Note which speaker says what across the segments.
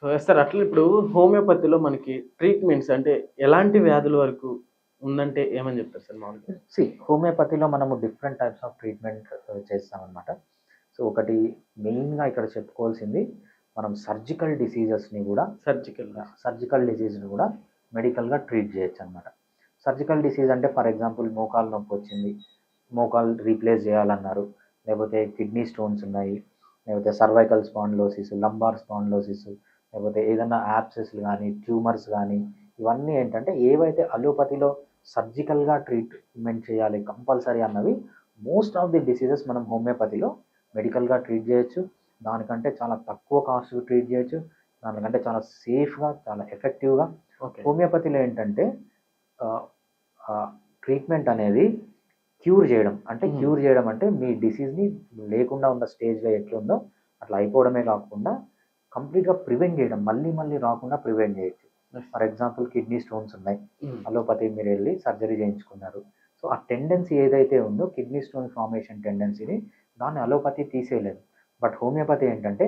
Speaker 1: So, sir అట్లా ఇప్పుడు హోమియోపతిలో మనకి ట్రీట్మెంట్స్ అంటే ఎలాంటి వ్యాధుల వరకు ఉందంటే ఏమని చెప్తారు సార్ మామూలుగా?
Speaker 2: హోమియోపతిలో మనము డిఫరెంట్ టైప్స్ ఆఫ్ ట్రీట్మెంట్ చేస్తామన్నమాట. సో, ఒకటి మెయిన్‌గా ఇక్కడ చెప్పుకోవాల్సింది మనం సర్జికల్ డిసీజ్‌ని కూడా మెడికల్‌గా ట్రీట్ చేయొచ్చనమాట. సర్జికల్ డిసీజ్ అంటే ఫర్ ఎగ్జాంపుల్ మోకాలు నొప్పొచ్చింది, మోకాలు రీప్లేస్ చేయాలన్నారు, లేకపోతే కిడ్నీ స్టోన్స్ ఉన్నాయి, లేకపోతే సర్వైకల్ స్పాండిలోసిస్, లంబార్ స్పాండిలోసిస్, లేకపోతే ఏదన్నా యాబ్సెస్‌లు గానీ, ట్యూమర్స్ గానీ, ఇవన్నీ ఏంటంటే ఏవైతే అలోపతిలో సర్జికల్‌గా ట్రీట్మెంట్ చేయాలి కంపల్సరీ అన్నవి మోస్ట్ ఆఫ్ ది డిసీజెస్ మనం హోమియోపతిలో మెడికల్‌గా ట్రీట్ చేయొచ్చు. దానికంటే చాలా తక్కువ కాస్ట్‌కి ట్రీట్ చేయొచ్చు. దానికంటే చాలా సేఫ్‌గా, చాలా ఎఫెక్టివ్‌గా.
Speaker 1: ఓకే.
Speaker 2: హోమియోపతిలో ఏంటంటే ట్రీట్మెంట్ అనేది క్యూర్ చేయడం. క్యూర్ చేయడం అంటే మీ డిసీజ్‌ని లేకుండా ఉన్న స్టేజ్‌లో ఎట్లుందో అట్లా అయిపోవడమే కాకుండా కంప్లీట్‌గా ప్రివెంట్ చేయడం. మళ్ళీ మళ్ళీ రాకుండా ప్రివెంట్ చేయొచ్చు. ఫర్ ఎగ్జాంపుల్ కిడ్నీ స్టోన్స్ ఉన్నాయి. అలోపతి మీరు వెళ్ళి సర్జరీ చేయించుకున్నారు. సో, ఆ టెండెన్సీ ఏదైతే ఉందో కిడ్నీ స్టోన్ ఫార్మేషన్ టెండెన్సీని దాన్ని అలోపతి తీసేయలేదు. బట్ హోమియోపతి ఏంటంటే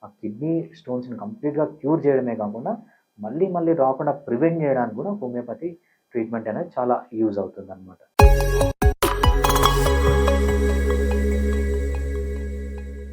Speaker 2: ఆ కిడ్నీ స్టోన్స్‌ని కంప్లీట్‌గా క్యూర్ చేయడమే కాకుండా మళ్ళీ మళ్ళీ రాకుండా ప్రివెంట్ చేయడానికి కూడా హోమియోపతి ట్రీట్మెంట్ అనేది చాలా యూజ్ అవుతుందన్నమాట.